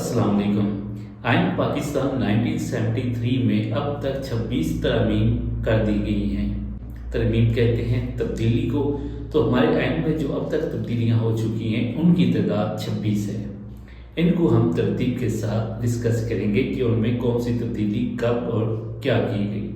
السلام علیکم۔ آئین پاکستان 1973 میں اب تک 26 ترامیم کر دی گئی ہیں۔ ترمیم کہتے ہیں تبدیلی کو، تو ہمارے آئین میں جو اب تک تبدیلیاں ہو چکی ہیں ان کی تعداد 26 ہے۔ ان کو ہم ترتیب کے ساتھ ڈسکس کریں گے کہ ان میں کون سی تبدیلی کب اور کیا کی گئی۔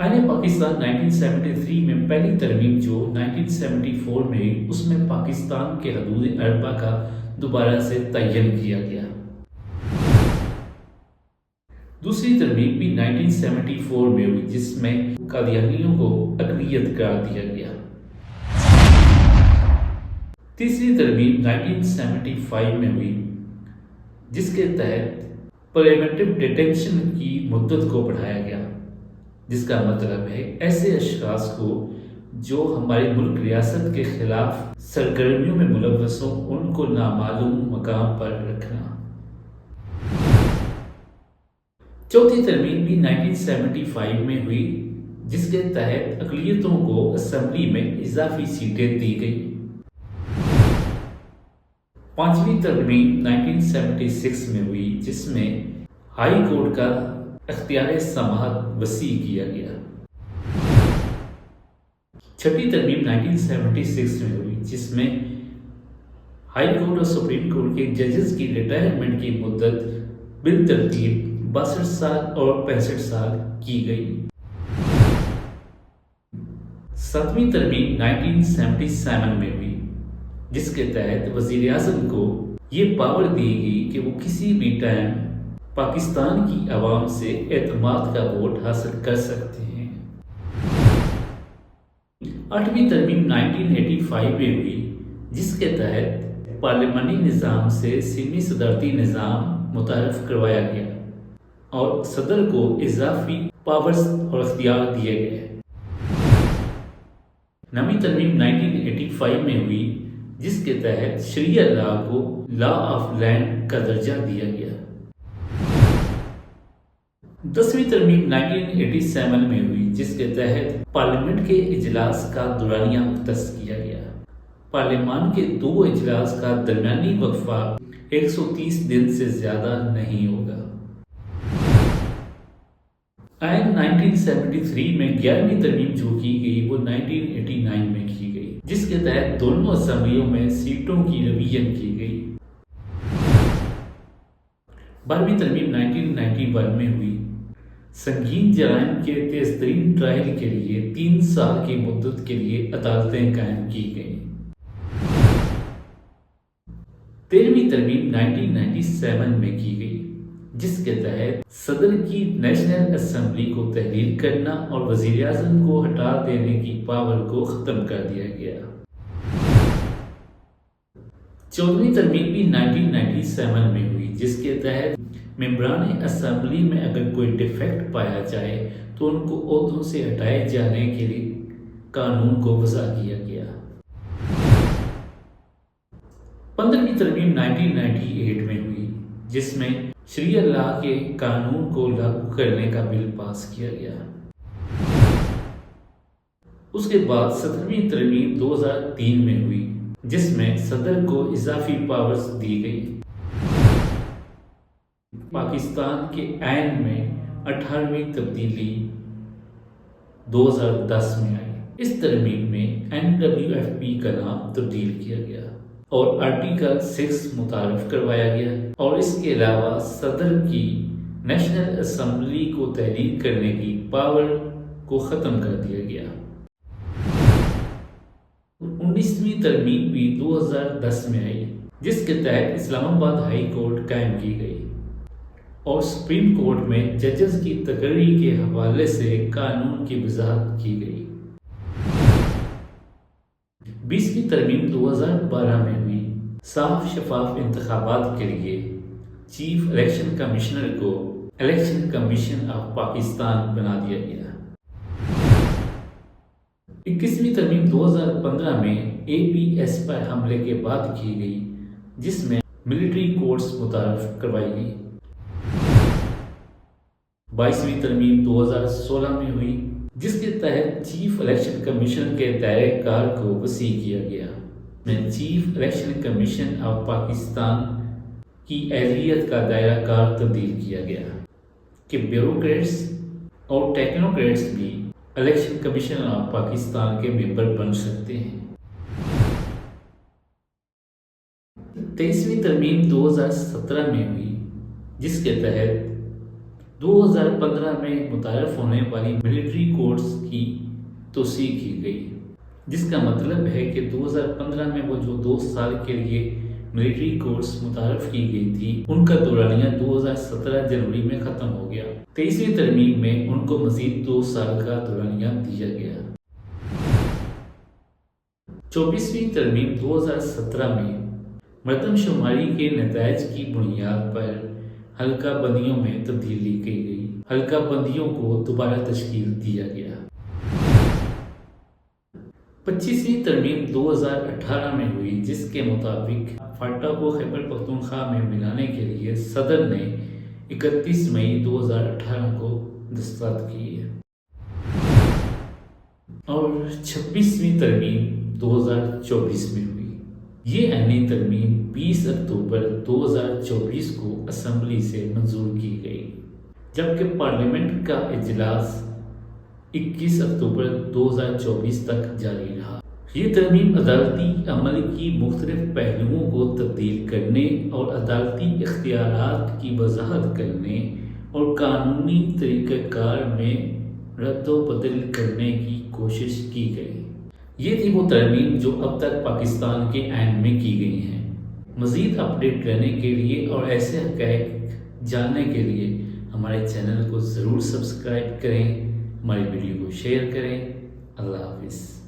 آئین پاکستان 1973 میں پہلی ترمیم جو 1974 میں ہوئی، اس میں پاکستان کے حدود اربع کا دوبارہ سے تعین کیا گیا۔ دوسری ترمیم بھی 1974 میں ہوئی جس میں قادیانیوں کو اقلیت قرار دیا گیا۔ تیسری ترمیم 1975 میں ہوئی جس کے تحت پریونٹیو ڈیٹینشن کی مدت کو بڑھایا گیا، جس کا مطلب ہے ایسے اشخاص کو جو ہمارے ملک ریاست کے خلاف سرگرمیوں میں ملوث ہوں ان کو نامعلوم مقام پر رکھنا۔ چوتھی ترمیم بھی 1975 میں ہوئی جس کے تحت اقلیتوں کو اسمبلی میں اضافی سیٹیں دی گئی۔ پانچویں ترمیم 1976 میں ہوئی جس میں ہائی کورٹ کا اختیار سماعت وسیع کیا گیا۔ چھٹی ترمیم 1976 میں ہوئی جس میں ہائی کورٹ اور سپریم کورٹ کے ججز کی ریٹائرمنٹ کی مدت بالترتیب 62 سال اور 65 سال کی گئی۔ ساتویں ترمیم 1977 میں ہوئی جس کے تحت وزیر اعظم کو یہ پاور دی گئی کہ وہ کسی بھی ٹائم پاکستان کی عوام سے اعتماد کا ووٹ حاصل کر سکتے ہیں۔ آٹھویں ترمیم 1985 میں ہوئی جس کے تحت پارلیمانی نظام سے سیمی صدارتی نظام متعارف کروایا گیا اور صدر کو اضافی پاورز اور اختیار دیے گئے۔ نویں ترمیم 1985 میں ہوئی جس کے تحت شریعہ لا کو لا آف لینڈ کا درجہ دیا گیا۔ 10ویں ترمیم 1987 میں ہوئی جس کے تحت پارلیمنٹ کے اجلاس کا دورانیہ مختص کیا گیا۔ پارلیمان کے 2 اجلاس کا درمیانی وقفہ 130 دن سے زیادہ نہیں ہوگا۔ آئین 1973 میں 11ویں ترمیم جو کی گئی وہ 1989 میں کی گئی جس کے تحت دونوں اسمبلیوں میں سیٹوں کی ریویژن کی گئی۔ 12ویں ترمیم 1991 میں ہوئی۔ سنگین جرائم کے تیز ترین ٹرائل کے لیے 3 سال کی مدت کے لیے عدالتیں قائم کی گئیں۔ 13ویں ترمیم 1997 میں کی گئی جس کے تحت صدر کی نیشنل اسمبلی کو تحلیل کرنا اور وزیر اعظم کو ہٹا دینے کی پاور کو ختم کر دیا گیا۔ 14ویں ترمیم بھی 1997 میں ہوئی جس کے تحت ممبران اسمبلی میں اگر کوئی ڈیفیکٹ پایا جائے تو ان کو عہدوں سے ہٹائے جانے کے لیے قانون کو وضع کیا گیا۔ 15ویں ترمیم 1998 میں ہوئی جس میں شریعہ لا کے قانون کو لاگو کرنے کا بل پاس کیا گیا۔ اس کے بعد 17ویں ترمیم 2003 میں ہوئی جس میں صدر کو اضافی پاورز دی گئی۔ پاکستان کے آئین میں 18ویں تبدیلی 2010 میں آئی۔ اس ترمیم میں NWFP کا نام تبدیل کیا گیا اور آرٹیکل 6 متعارف کروایا گیا اور اس کے علاوہ صدر کی نیشنل اسمبلی کو تحلیل کرنے کی پاور کو ختم کر دیا گیا۔ 19ویں ترمیم بھی 2010 میں آئی جس کے تحت اسلام آباد ہائی کورٹ قائم کی گئی اور سپریم کورٹ میں ججز کی تقرری کے حوالے سے قانون کی وضاحت کی گئی۔ 20ویں ترمیم 2012 میں ہوئی۔ صاف شفاف انتخابات کے لیے چیف الیکشن کمشنر کو الیکشن کمیشن آف پاکستان بنا دیا گیا۔ 21ویں ترمیم 2015 میں APS پر حملے کے بعد کی گئی جس میں ملٹری کورٹس متعارف کروائی گئی۔ 22ویں ترمیم 2016 میں ہوئی جس کے تحت چیف الیکشن کمیشن کے دائرۂ کار کو وسیع کیا گیا۔ میں chief election commission of Pakistan کی اہلیت کا دائرہ کار تبدیل کیا گیا کہ بیوروکریٹس اور ٹیکنوکریٹس بھی الیکشن کمیشن آف پاکستان کے ممبر بن سکتے ہیں۔ 23ویں ترمیم 2017 میں ہوئی، جس کے تحت 2015 میں متعارف ہونے والی ملٹری کوڈز کی توسیع کی گئی، جس کا مطلب ہے کہ 2015 میں وہ جو 2 سال کے لیے ملٹری کوڈز متعارف کی گئی تھی ان کا دورانیہ 2017 جنوری میں ختم ہو گیا۔ 23ویں ترمیم میں ان کو مزید 2 سال کا دورانیہ دیا گیا۔ 24ویں ترمیم 2017 میں مردم شماری کے نتائج کی بنیاد پر حلقہ بندیوں میں تبدیلی کی گئی۔ حلقہ بندیوں کو دوبارہ تشکیل دیا گیا۔ 25ویں ترمیم 2018 میں ہوئی، جس کے مطابق فاٹا کو خیبر پختونخوا میں ملانے کے لیے صدر نے 31 مئی 2018 کو دستخط کیے، اور 26ویں ترمیم 2024 میں ہوئی۔ یہ عینی ترمیم 20 اکتوبر 2024 کو اسمبلی سے منظور کی گئی، جبکہ پارلیمنٹ کا اجلاس 21 اکتوبر 2024 تک جاری رہا۔ یہ ترمیم عدالتی عمل کی مختلف پہلوؤں کو تبدیل کرنے اور عدالتی اختیارات کی وضاحت کرنے اور قانونی طریقہ کار میں رد و بدل کرنے کی کوشش کی گئی۔ یہ تھی وہ ترمیم جو اب تک پاکستان کے آئین میں کی گئی ہیں۔ مزید اپڈیٹ کرنے کے لیے اور ایسے حقائق جاننے کے لیے ہمارے چینل کو ضرور سبسکرائب کریں، ہماری ویڈیو کو شیئر کریں۔ اللہ حافظ۔